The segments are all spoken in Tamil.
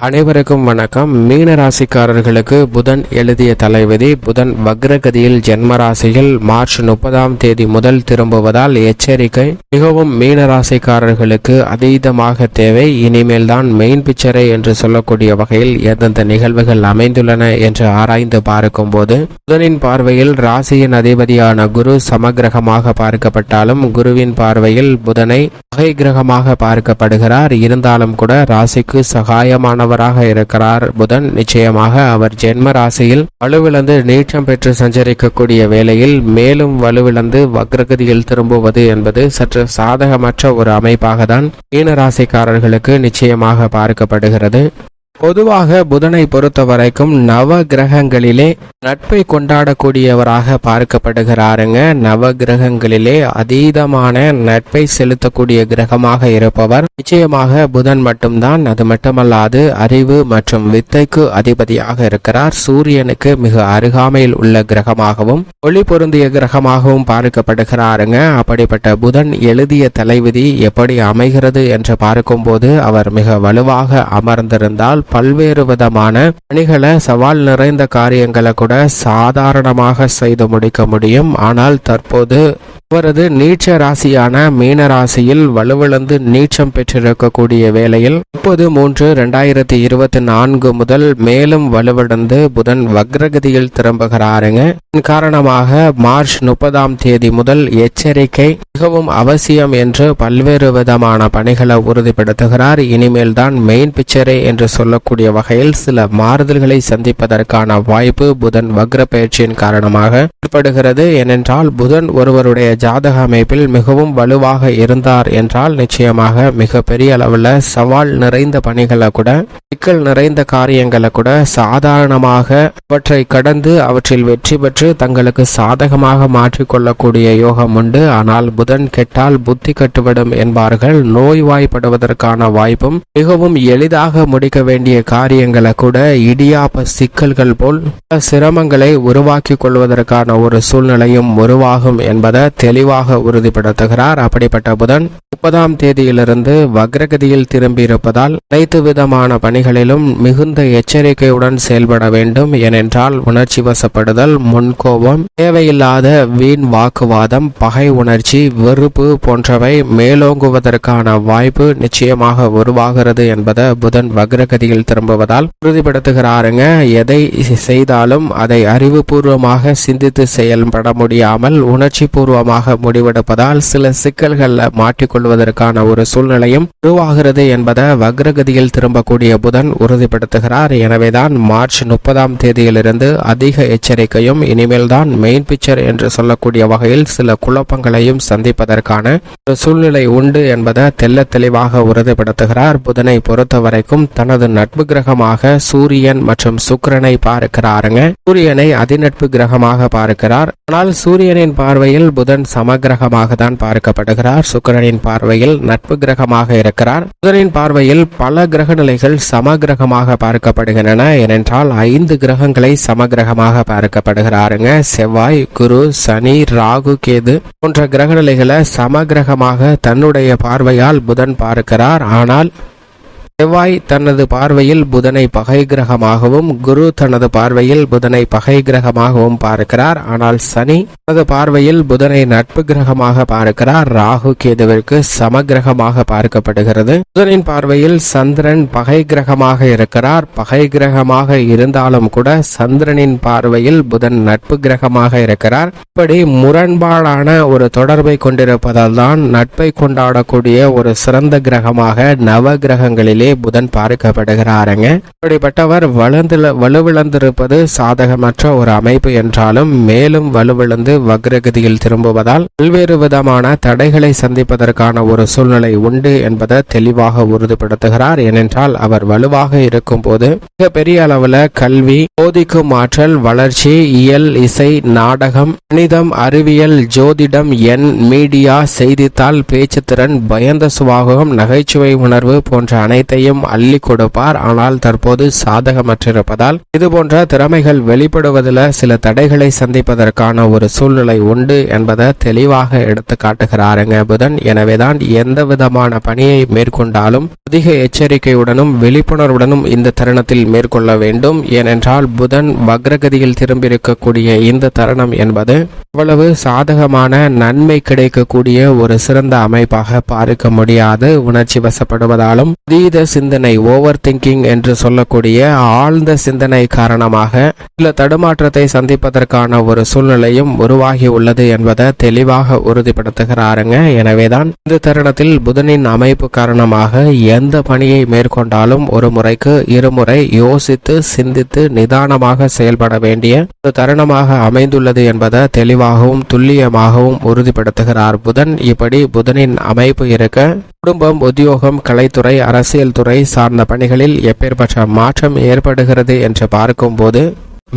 அனைவருக்கும் வணக்கம். மீன ராசிக்காரர்களுக்கு புதன் எழுதிய தலைவிதி. புதன் வக்ரகதியில் ஜென்மராசியில் மார்ச் 30 முதல் திரும்புவதால் எச்சரிக்கை மிகவும் மீன ராசிக்காரர்களுக்கு அதீதமாக தேவை. இனிமேல் தான் மெயின் பிக்சரை என்று சொல்லக்கூடிய வகையில் எந்தெந்த நிகழ்வுகள் அமைந்துள்ளன என்று ஆராய்ந்து பார்க்கும் போது புதனின் பார்வையில் ராசியின் அதிபதியான குரு சமகிரகமாக பார்க்கப்பட்டாலும் குருவின் பார்வையில் புதனை பகை கிரகமாக பார்க்கப்படுகிறார். இருந்தாலும் கூட ராசிக்கு சகாயமான இருக்கிறார் புதன். நிச்சயமாக அவர் ஜென்ம ராசியில் வலுவிழந்து நீச்சம் பெற்று சஞ்சரிக்கக்கூடிய வேளையில் மேலும் வலுவிழந்து வக்ரகதியில் திரும்புவது என்பது சற்று சாதகமற்ற ஒரு அமைப்பாக தான் மீன ராசிக்காரர்களுக்கு நிச்சயமாக பார்க்கப்படுகிறது. பொதுவாக புதனை பொறுத்த வரைக்கும் நவ கிரகங்களிலே நட்பை கொண்டாடக்கூடியவராக பார்க்கப்படுகிறாருங்க. நவ கிரகங்களிலே அதீதமான நட்பை செலுத்தக்கூடிய கிரகமாக இருப்பவர் நிச்சயமாக புதன் மட்டும்தான். அது மட்டுமல்லாது அறிவு மற்றும் வித்தைக்கு அதிபதியாக இருக்கிறார். சூரியனுக்கு மிக அருகாமையில் உள்ள கிரகமாகவும் ஒளி பொருந்திய கிரகமாகவும் பார்க்கப்படுகிறாருங்க. அப்படிப்பட்ட புதன் எழுதிய தலைவிதி எப்படி அமைகிறது என்று பார்க்கும்போது அவர் மிக வலுவாக அமர்ந்திருந்தால் பல்வேறு விதமான பணிகளை சவால் நிறைந்த காரியங்களை கூட சாதாரணமாக செய்து முடிக்க முடியும். ஆனால் தற்போது அவரது நீச்ச ராசியான மீன ராசியில் வலுவிழந்து நீச்சம் பெற்றிருக்கக்கூடிய வேளையில் 30/3/2024 முதல் மேலும் வலுவிழந்து புதன் வக்ரகதியில் திரும்புகிறாருங்க. இதன் காரணமாக மார்ச் 30 முதல் எச்சரிக்கை மிகவும் அவசியம் என்று பல்வேறு விதமான பணிகளை உறுதிப்படுத்துகிறார். இனிமேல் தான் மெயின் பிக்சரே என்று சொல்லக்கூடிய வகையில் சில மாறுதல்களை சந்திப்பதற்கான வாய்ப்பு புதன் வக்ர பயிற்சியின் காரணமாக ஏற்படுகிறது. ஏனென்றால் புதன் ஒருவருடைய ஜாதக அமைப்பில் மிகவும் வலுவாக இருந்தார் என்றால் நிச்சயமாக மிக பெரிய அளவில் சவால் நிறைந்த பணிகளை கூட சிக்கல் நிறைந்த காரியங்களை கூட சாதாரணமாக அவற்றை கடந்து அவற்றில் வெற்றி பெற்று தங்களுக்கு சாதகமாக மாற்றிக்கொள்ளக்கூடிய யோகம் உண்டு. ஆனால் புதன் கெட்டால் புத்தி கட்டுவிடும் என்பார்கள். நோய்வாய்ப்படுவதற்கான வாய்ப்பும் மிகவும் எளிதாக முடிக்க வேண்டிய காரியங்களை கூட இடியாப்ப சிக்கல்கள் போல் சிரமங்களை உருவாக்கி கொள்வதற்கான ஒரு சூழ்நிலையும் உருவாகும் என்பதை தெளிவாக உறுதிப்படுத்துகிறார். அப்படிப்பட்ட புதன் 30 வக்ரகதியில் திரும்பி இருப்பதால் அனைத்து விதமான பணிகளிலும் மிகுந்த எச்சரிக்கையுடன் செயல்பட வேண்டும். ஏனென்றால் உணர்ச்சி வசப்படுதல், முன்கோபம், தேவையில்லாத வீண் வாக்குவாதம், பகை உணர்ச்சி, வெறுப்பு போன்றவை மேலோங்குவதற்கான வாய்ப்பு நிச்சயமாக உருவாகிறது என்பதை புதன் வக்ரகதியில் திரும்புவதால் உறுதிப்படுத்துகிறாருங்க. எதை செய்தாலும் அதை அறிவுபூர்வமாக சிந்தித்து செயல்பட முடியாமல் உணர்ச்சி பூர்வமாக முடிவெடுப்பதால் சில சிக்கல்கள் மாற்றிக்கொள்வதற்கான ஒரு சூழ்நிலையும் உருவாகிறது என்பதை வக்ரகதியில் திரும்பக்கூடிய புதன் உறுதிப்படுத்துகிறார். எனவேதான் மார்ச் 30 அதிக எச்சரிக்கையும் இனிமேல் தான் மெயின் பிக்சர் என்று சொல்லக்கூடிய வகையில் சில குழப்பங்களையும் சந்திப்பதற்கான ஒரு சூழ்நிலை உண்டு என்பதை தெல்ல தெளிவாக உறுதிப்படுத்துகிறார். புதனை பொறுத்த வரைக்கும் தனது நட்பு கிரகமாக சூரியன் மற்றும் சுக்கிரனை பார்க்கிறாருங்க. சூரியனை அதிநட்பு கிரகமாக பார்க்கிறார். ஆனால் சூரியனின் பார்வையில் புதன் சமகிரகமாக தான் பார்க்கப்படுகிறார். சுக்கிரனின் பார்வையில் நட்பு கிரகமாக இருக்கிறார். புதனின் பார்வையில் பல கிரக நிலைகள் சமகிரகமாக பார்க்கப்படுகின்றன. ஏனென்றால் 5 கிரகங்களை சமகிரகமாக பார்க்கப்படுகிறாருங்க. செவ்வாய், குரு, சனி, ராகு, கேது போன்ற கிரக நிலைகளை சமகிரகமாக தன்னுடைய பார்வையால் புதன் பார்க்கிறார். ஆனால் செவ்வாய் தனது பார்வையில் புதனை பகை கிரகமாகவும் குரு தனது பார்வையில் புதனை பகை கிரகமாகவும் பார்க்கிறார். ஆனால் சனி தனது பார்வையில் புதனை நட்பு கிரகமாக பார்க்கிறார். ராகு கேதுவிற்கு சமகிரகமாக பார்க்கப்படுகிறது. புதனின் பார்வையில் சந்திரன் பகை கிரகமாக இருக்கிறார். பகை கிரகமாக இருந்தாலும் கூட சந்திரனின் பார்வையில் புதன் நட்பு கிரகமாக இருக்கிறார். இப்படி முரண்பாடான ஒரு தொடர்பை கொண்டிருப்பதால் தான் நட்பை கொண்டாடக்கூடிய ஒரு சிறந்த கிரகமாக நவ கிரகங்களிலே புதன் பார்க்கப்படுகிறாருங்க. இப்படிப்பட்டவர் வலுவிழந்திருப்பது சாதகமற்ற ஒரு அமைப்பு என்றாலும் மேலும் வலுவிழந்து வக்ரகதியில் திரும்புவதால் பல்வேறு விதமான தடைகளை சந்திப்பதற்கான ஒரு சூழ்நிலை உண்டு என்பதை தெளிவாக உறுதிப்படுத்துகிறார். ஏனென்றால் அவர் வலுவாக இருக்கும் போது மிக பெரிய அளவில் கல்வி, போதிக்கும் ஆற்றல், வளர்ச்சி, இயல், இசை, நாடகம், கணிதம், அறிவியல், ஜோதிடம், மீடியா, செய்தித்தாள், பேச்சுத்திறன், பயந்த சுபாவம், நகைச்சுவை உணர்வு போன்ற அனைத்தை அனைத்தையும் அள்ளி கொடுப்பார். ஆனால் தற்போது சாதகமற்றிருப்பதால் இதுபோன்ற திறமைகள் வெளிப்படுவதில் சில தடைகளை சந்திப்பதற்கான ஒரு சூழ்நிலை உண்டு என்பதை தெளிவாக எடுத்து காட்டுகிறாருங்க புதன். எனவேதான் எந்த விதமான பணியை மேற்கொண்டாலும் அதிக எச்சரிக்கையுடனும் விழிப்புணர்வுடனும் இந்த தருணத்தில் மேற்கொள்ள வேண்டும். ஏனென்றால் புதன் வக்ரகதியில் திரும்பியிருக்கக்கூடிய இந்த தருணம் என்பது அவ்வளவு சாதகமான நன்மை கிடைக்கக்கூடிய ஒரு சிறந்த அமைப்பாக பார்க்க முடியாது. உணர்ச்சி வசப்படுவதாலும் அதீத சிந்தனை ஓவர் திங்கிங் என்று சொல்லக்கூடிய ஆழ்ந்த சிந்தனை காரணமாக சில தடுமாற்றத்தை சந்திப்பதற்கான ஒரு சூழ்நிலையும் உருவாகி உள்ளது என்பதை தெளிவாக உறுதிப்படுத்துகிறாருங்க. எனவேதான் இந்த தருணத்தில் புதனின் அமைப்பு காரணமாக எந்த பணியை மேற்கொண்டாலும் ஒரு முறைக்கு இருமுறை யோசித்து சிந்தித்து நிதானமாக செயல்பட வேண்டிய ஒரு தருணமாக அமைந்துள்ளது என்பதை தெளிவாகவும் துல்லியமாகவும் உறுதிப்படுத்துகிறார் புதன். இப்படி புதனின் அமைப்பு இருக்க குடும்பம், உத்தியோகம், கலைத்துறை, அரசியல் துறை சார்ந்த பணிகளில் எப்பேற்பட்ட மாற்றம் ஏற்படுகிறது என்று பார்க்கும்போது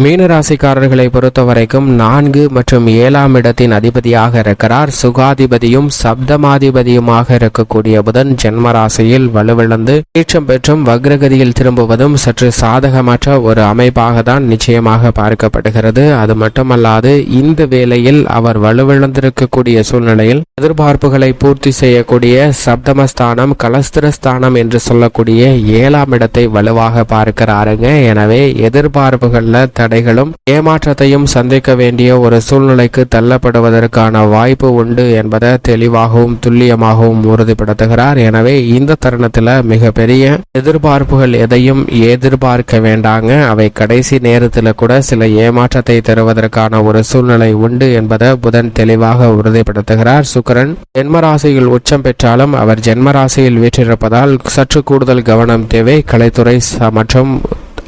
மீனராசிக்காரர்களை பொறுத்தவரைக்கும் 4 மற்றும் 7ஆம் இடத்தின் அதிபதியாக இருக்கிறார். சுகாதிபதியும் சப்தமாதிபதியுமாக இருக்கக்கூடிய புதன் ஜென்மராசியில் வலுவிழந்து நீச்சம் பெற்றும் வக்ரகதியில் திரும்புவதும் சற்று சாதகமற்ற ஒரு அமைப்பாக தான் நிச்சயமாக பார்க்கப்படுகிறது. அது மட்டுமல்லாது இந்த வேளையில் அவர் வலுவிழந்திருக்கக்கூடிய சூழ்நிலையில் எதிர்பார்ப்புகளை பூர்த்தி செய்யக்கூடிய சப்தமஸ்தானம், கலஸ்திரஸ்தானம் என்று சொல்லக்கூடிய 7ஆம் இடத்தை வலுவாக பார்க்கிறாருங்க. எனவே எதிர்பார்ப்புகள்ல தடைகளும் ஏமாற்றத்தையும் சந்திக்க வேண்டிய ஒரு சூழ்நிலைக்கு தள்ளப்படுவதற்கான வாய்ப்பு உண்டு என்பதை தெளிவாகவும் துல்லியமாகவும் உறுதிப்படுத்துகிறார். எனவே இந்த தருணத்தில் மிகப்பெரிய எதிர்பார்ப்புகள் எதையும் எதிர்பார்க்க வேண்டாங்க. அவை கடைசி நேரத்தில் கூட சில ஏமாற்றத்தை தருவதற்கான ஒரு சூழ்நிலை உண்டு என்பதை புதன் தெளிவாக உறுதிப்படுத்துகிறார். சுக்கிரன் ஜென்மராசியில் உச்சம் பெற்றாலும் அவர் ஜென்மராசியில் வீற்றிருப்பதால் சற்று கூடுதல் கவனம் தேவை. கலைத்துறை மற்றும்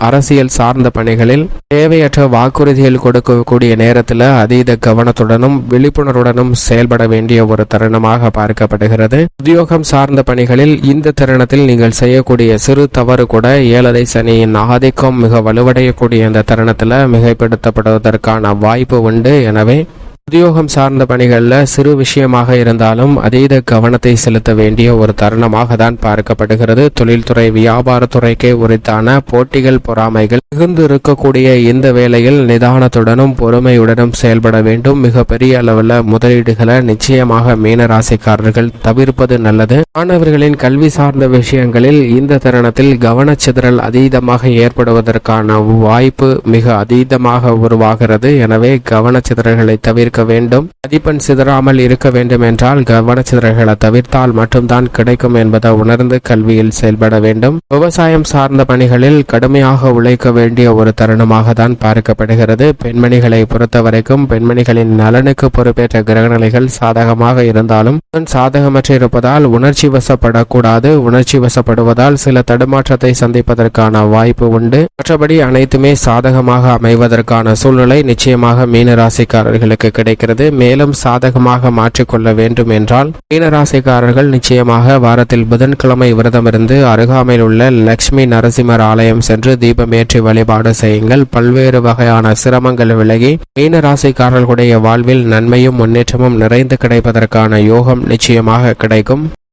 அரசியல் சார்ந்த பணிகளில் தேவையற்ற வாக்குறுதிகள் கொடுக்கக்கூடிய நேரத்தில் அதீத கவனத்துடனும் விழிப்புணர்வுடனும் செயல்பட வேண்டிய ஒரு தருணமாக பார்க்கப்படுகிறது. உத்தியோகம் சார்ந்த பணிகளில் இந்த தருணத்தில் நீங்கள் செய்யக்கூடிய சிறு தவறு கூட 7 சனியின் ஆதிக்கம் மிக வலுவடையக்கூடிய இந்த தருணத்தில் மிகைப்படுத்தப்படுவதற்கான வாய்ப்பு உண்டு. எனவே உத்தியோகம் சார்ந்த பணிகளில் சிறு விஷயமாக இருந்தாலும் அதீத கவனத்தை செலுத்த வேண்டிய ஒரு தருணமாக தான் பார்க்கப்படுகிறது. தொழில்துறை, வியாபாரத்துறைக்கு உரித்தான போட்டிகள், பொறாமைகள் மிகுந்து இருக்கக்கூடிய இந்த வேளையில் நிதானத்துடனும் பொறுமையுடனும் செயல்பட வேண்டும். மிக பெரிய அளவில் முதலீடுகளை நிச்சயமாக மீனராசிக்காரர்கள் தவிர்ப்பது நல்லது. மாணவர்களின் கல்வி சார்ந்த விஷயங்களில் இந்த தருணத்தில் கவனச்சிதறல் அதீதமாக ஏற்படுவதற்கான வாய்ப்பு மிக அதீதமாக உருவாகிறது. எனவே கவனச்சிதறல்களை தவிர்க்க வேண்டும். மதிப்பெண் சிதறாமல் இருக்க வேண்டும் என்றால் கவனச்சிதறல்களை தவிர்த்தால் மட்டும்தான் கிடைக்கும் என்பதை உணர்ந்து கல்வியில் செயல்பட வேண்டும். விவசாயம் சார்ந்த பணிகளில் கடுமையாக உழைக்க வேண்டிய ஒரு தருணமாக தான் பார்க்கப்படுகிறது. பெண்மணிகளை பொறுத்தவரைக்கும் பெண்மணிகளின் நலனுக்கு பொறுப்பேற்ற கிரகநிலைகள் சாதகமாக இருந்தாலும் சாதகமற்ற இருப்பதால் உணர்ச்சி வசப்படக்கூடாது. உணர்ச்சி வசப்படுவதால் சில தடுமாற்றத்தை சந்திப்பதற்கான வாய்ப்பு உண்டு. மற்றபடி அனைத்துமே சாதகமாக அமைவதற்கான சூழ்நிலை நிச்சயமாக மீனராசிக்காரர்களுக்கு கிடைக்கிறது. மேலும் சாதகமாக மாற்றிக்கொள்ள வேண்டும் என்றால் மீனராசிக்காரர்கள் நிச்சயமாக வாரத்தில் புதன்கிழமை விரதமிருந்து அருகாமையில் உள்ள லட்சுமி நரசிம்மர் ஆலயம் சென்று தீபமேற்றி வழிபாடு செய்யுங்கள். பல்வேறு வகையான சிரமங்கள் விலகி மீனராசிக்காரர்களுடைய வாழ்வில் நன்மையும் முன்னேற்றமும் நிறைந்து கிடைப்பதற்கான யோகம் நிச்சயமாக கிடைக்கும்.